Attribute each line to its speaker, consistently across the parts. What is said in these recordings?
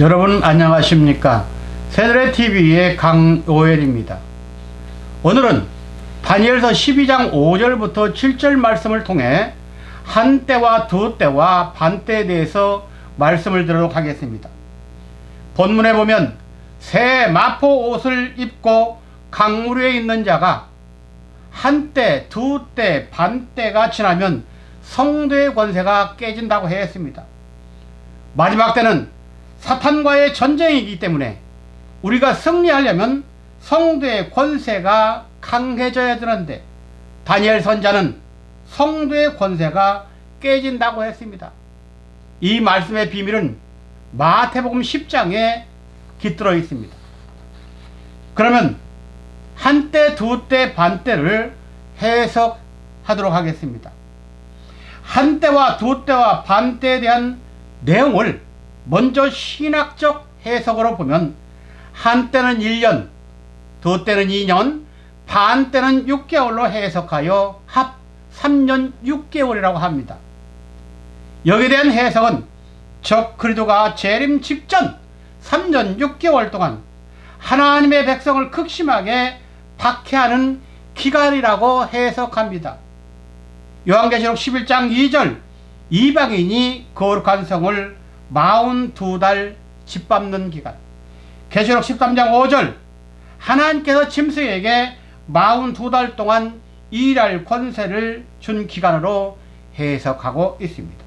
Speaker 1: 여러분 안녕하십니까? 새누리TV의 강오엘입니다. 오늘은 다니엘서 12장 5절부터 7절 말씀을 통해 한때와 두때와 반때에 대해서 말씀을 드리도록 하겠습니다. 본문에 보면 새 마포 옷을 입고 강물 위에 있는 자가 한때, 두때, 반때가 지나면 성도의 권세가 깨진다고 했습니다. 마지막 때는 사탄과의 전쟁이기 때문에 우리가 승리하려면 성도의 권세가 강해져야 되는데 다니엘 선자는 성도의 권세가 깨진다고 했습니다. 이 말씀의 비밀은 마태복음 10장에 깃들어 있습니다. 그러면 한때, 두때, 반때를 해석하도록 하겠습니다. 한때와 두때와 반때에 대한 내용을 먼저 신학적 해석으로 보면 한때는 1년, 두때는 2년, 반때는 6개월로 해석하여 합 3년 6개월이라고 합니다. 여기에 대한 해석은 적 그리스도가 재림 직전 3년 6개월 동안 하나님의 백성을 극심하게 박해하는 기간이라고 해석합니다. 요한계시록 11장 2절 이방인이 거룩한 성을 42달 짓밟는 기간, 계시록 13장 5절 하나님께서 짐승에게 42달 동안 일할 권세를 준 기간으로 해석하고 있습니다.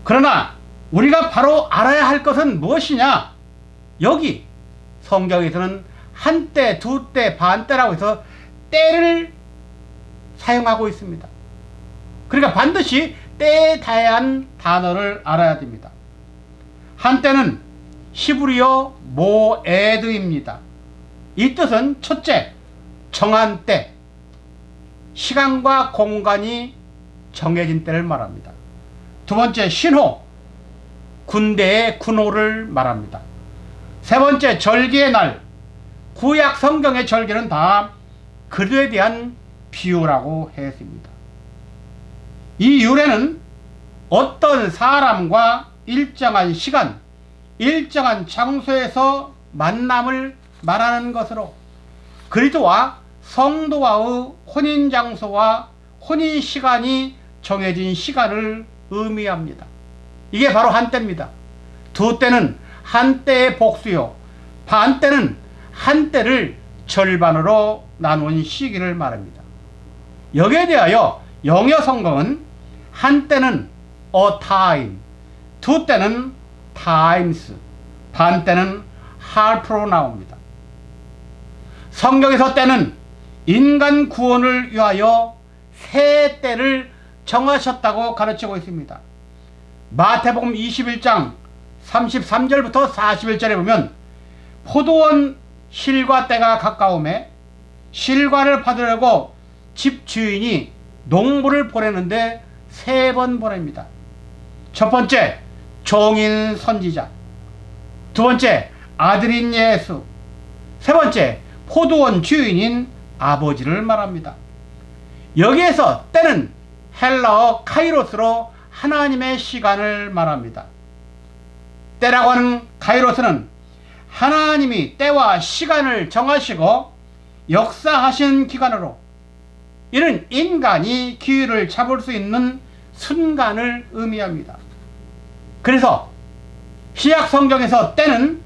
Speaker 1: 그러나 우리가 바로 알아야 할 것은 무엇이냐? 여기 성경에서는 한때, 두때, 반때라고 해서 때를 사용하고 있습니다. 그러니까 반드시 때에 대한 단어를 알아야 됩니다. 한때는 히브리어 모에드입니다. 이 뜻은 첫째, 정한 때, 시간과 공간이 정해진 때를 말합니다. 두 번째, 신호, 군대의 군호를 말합니다. 세 번째, 절기의 날, 구약 성경의 절기는 다 그리스도에 대한 비유라고 했습니다. 이 유래는 어떤 사람과 일정한 시간, 일정한 장소에서 만남을 말하는 것으로 그리스도와 성도와의 혼인 장소와 혼인 시간이 정해진 시간을 의미합니다. 이게 바로 한때입니다. 두때는 한때의 복수요, 반때는 한때를 절반으로 나눈 시기를 말합니다. 여기에 대하여 영어 성경은 한때는 a time, 두때는 times, 반때는 half로 나옵니다. 성경에서 때는 인간 구원을 위하여 새 때를 정하셨다고 가르치고 있습니다. 마태복음 21장 33절부터 41절에 보면 포도원 실과 때가 가까움에 실과를 받으려고 집 주인이 농부를 보내는데 3번 보냅니다. 첫 번째, 종인 선지자. 두 번째, 아들인 예수. 세 번째, 포도원 주인인 아버지를 말합니다. 여기에서 때는 헬라어 카이로스로 하나님의 시간을 말합니다. 때라고 하는 카이로스는 하나님이 때와 시간을 정하시고 역사하신 기간으로 이는 인간이 기회를 잡을 수 있는 순간을 의미합니다. 그래서 신약 성경에서 때는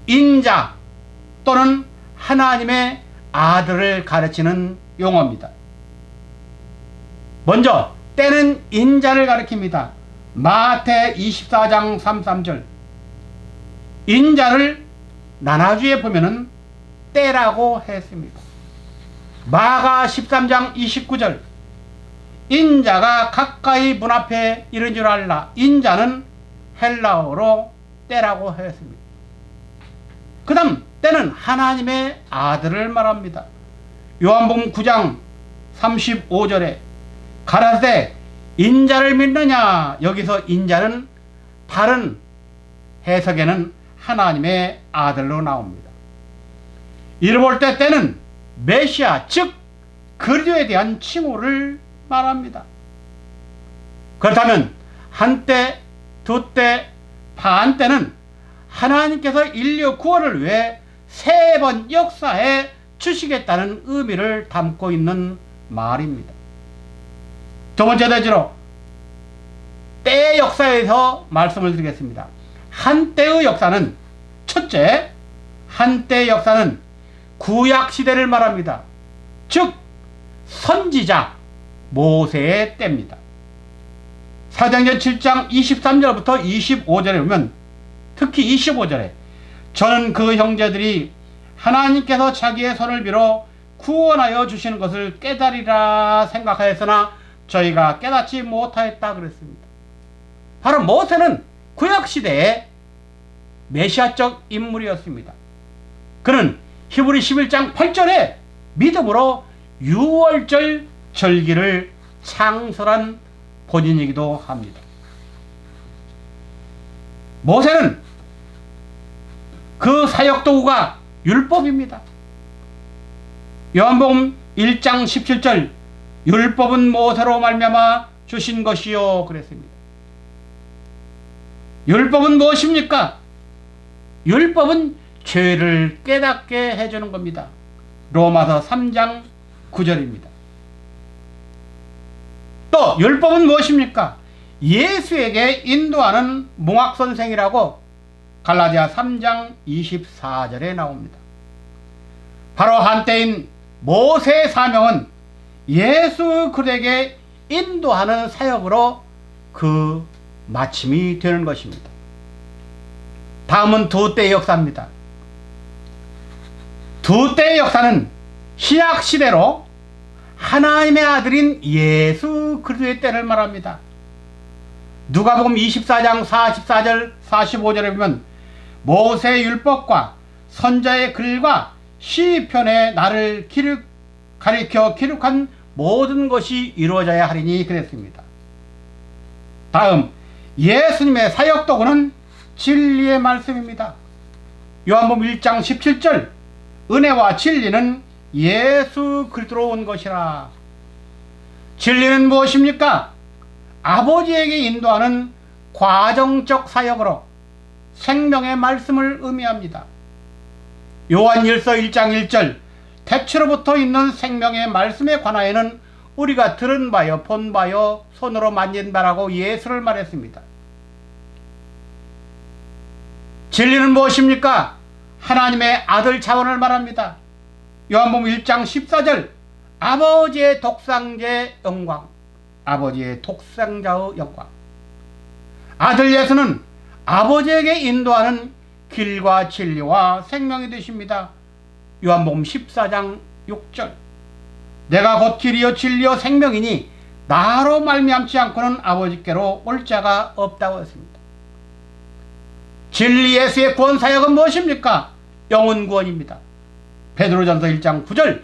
Speaker 1: 인자 또는 하나님의 아들을 가르치는 용어입니다. 먼저 때는 인자를 가리킵니다. 마태 24장 33절 인자를 나나주에 보면은 때라고 했습니다. 마가 13장 29절 인자가 가까이 문 앞에 이른 줄 알라. 인자는 헬라어로 때라고 했습니다. 그 다음 때는 하나님의 아들을 말합니다. 요한복음 9장 35절에 가라사대 인자를 믿느냐. 여기서 인자는 다른 해석에는 하나님의 아들로 나옵니다. 이를 볼 때 때는 메시아 즉 그리스도에 대한 칭호를 말합니다. 그렇다면 한때, 두때, 반때는 하나님께서 인류 구원을 위해 3번 역사해 주시겠다는 의미를 담고 있는 말입니다. 두 번째 대지로 때의 역사에서 말씀을 드리겠습니다. 한때의 역사는, 첫째, 한때의 역사는 구약시대를 말합니다. 즉 선지자 모세의 때입니다. 사도행전 7장 23절부터 25절에 보면, 특히 25절에 저는 그 형제들이 하나님께서 자기의 손을 빌어 구원하여 주시는 것을 깨달으리라 생각하였으나 저희가 깨닫지 못하였다 그랬습니다. 바로 모세는 구약시대의 메시아적 인물이었습니다. 그는 히브리 11장 8절에 믿음으로 유월절 절기를 창설한 본인이기도 합니다. 모세는 그 사역도구가 율법입니다. 요한복음 1장 17절 율법은 모세로 말미암아 주신 것이요 그랬습니다. 율법은 무엇입니까? 율법은 죄를 깨닫게 해주는 겁니다. 로마서 3장 9절입니다. 또 율법은 무엇입니까? 예수에게 인도하는 몽학선생이라고 갈라디아 3장 24절에 나옵니다. 바로 한때인 모세의 사명은 예수 그리스도에게 인도하는 사역으로 그 마침이 되는 것입니다. 다음은 두 때의 역사입니다. 두 때의 역사는 신약시대로 하나님의 아들인 예수 그리스도의 때를 말합니다. 누가복음 24장 44절 45절에 보면 모세의 율법과 선자의 글과 시편의 나를 가리켜 기록한 모든 것이 이루어져야 하리니 그랬습니다. 다음 예수님의 사역도구는 진리의 말씀입니다. 요한복음 1장 17절 은혜와 진리는 예수 그리스도로 온 것이라. 진리는 무엇입니까? 아버지에게 인도하는 과정적 사역으로 생명의 말씀을 의미합니다. 요한일서 1장 1절 태초로부터 있는 생명의 말씀에 관하여는 우리가 들은 바요 본 바요 손으로 만진 바라고 예수를 말했습니다. 진리는 무엇입니까? 하나님의 아들 자원을 말합니다. 요한복음 1장 14절 아버지의 독생자의 영광, 아버지의 독생자의 영광. 아들 예수는 아버지에게 인도하는 길과 진리와 생명이 되십니다. 요한복음 14장 6절 내가 곧 길이요 진리요 생명이니 나로 말미암지 않고는 아버지께로 올 자가 없다고 했습니다. 진리 예수의 구원 사역은 무엇입니까? 영혼 구원입니다. 베드로전서 1장 9절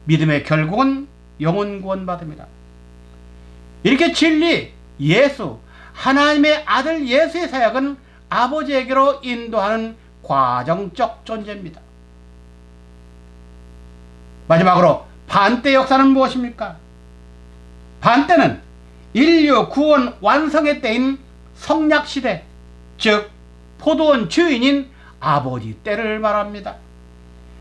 Speaker 1: 믿음의 결국은 영혼 구원 받습니다. 이렇게 진리 예수 하나님의 아들 예수의 사역은 아버지에게로 인도하는 과정적 존재입니다. 마지막으로 반때 역사는 무엇입니까? 반때는 인류 구원 완성의 때인 성약시대, 즉 포도원 주인인 아버지 때를 말합니다.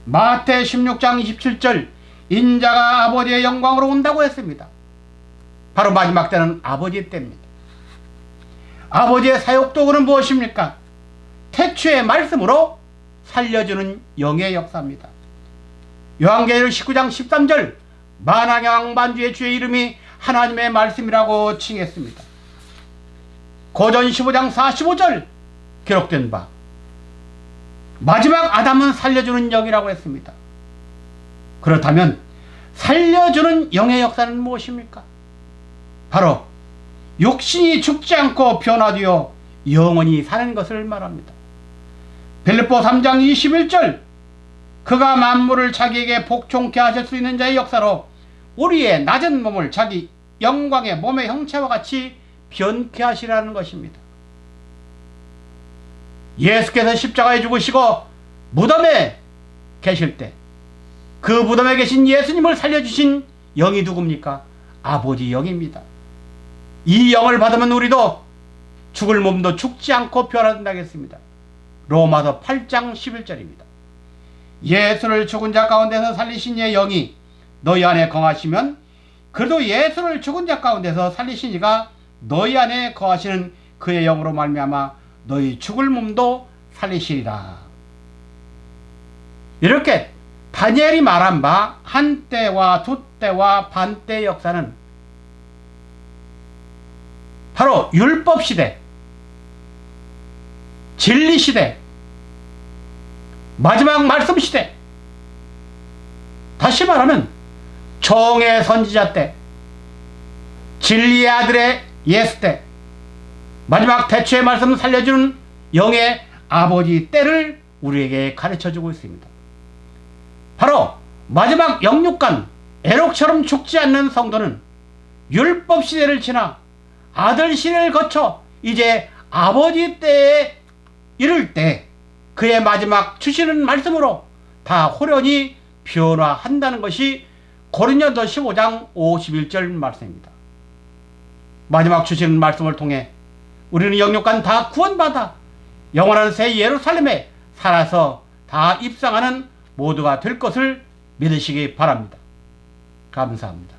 Speaker 1: 마태 16장 27절 인자가 아버지의 영광으로 온다고 했습니다. 바로 마지막 때는 아버지 때입니다. 아버지의 사역도구는 무엇입니까? 태초의 말씀으로 살려주는 영의 역사입니다. 요한계시록 19장 13절 만왕의 만주의 주의 이름이 하나님의 말씀이라고 칭했습니다. 고전 15장 45절 기록된 바 마지막 아담은 살려주는 영이라고 했습니다. 그렇다면 살려주는 영의 역사는 무엇입니까? 바로 육신이 죽지 않고 변화되어 영원히 사는 것을 말합니다. 빌립보 3장 21절 그가 만물을 자기에게 복종케 하실 수 있는 자의 역사로 우리의 낮은 몸을 자기 영광의 몸의 형체와 같이 변케 하시라는 것입니다. 예수께서 십자가에 죽으시고 무덤에 계실 때 그 무덤에 계신 예수님을 살려주신 영이 누굽니까? 아버지 영입니다. 이 영을 받으면 우리도 죽을 몸도 죽지 않고 변화된다겠습니다. 로마서 8장 11절입니다. 예수를 죽은 자 가운데서 살리신 이의 영이 너희 안에 거하시면 그래도 예수를 죽은 자 가운데서 살리신 이가 너희 안에 거하시는 그의 영으로 말미암아 너희 죽을 몸도 살리시리라. 이렇게 다니엘이 말한 바 한때와 두때와 반때의 역사는 바로 율법시대, 진리시대, 마지막 말씀시대, 다시 말하면 종의 선지자 때, 진리의 아들의 예수 때, 마지막 대초의 말씀을 살려주는 영의 아버지 때를 우리에게 가르쳐주고 있습니다. 바로 마지막 영육간 에녹처럼 죽지 않는 성도는 율법 시대를 지나 아들 시대를 거쳐 이제 아버지 때에 이를 때 그의 마지막 주시는 말씀으로 다 호련히 변화한다는 것이 고린도서 15장 51절 말씀입니다. 마지막 주시는 말씀을 통해 우리는 영육간 다 구원받아 영원한 새 예루살렘에 살아서 다 입상하는 모두가 될 것을 믿으시기 바랍니다. 감사합니다.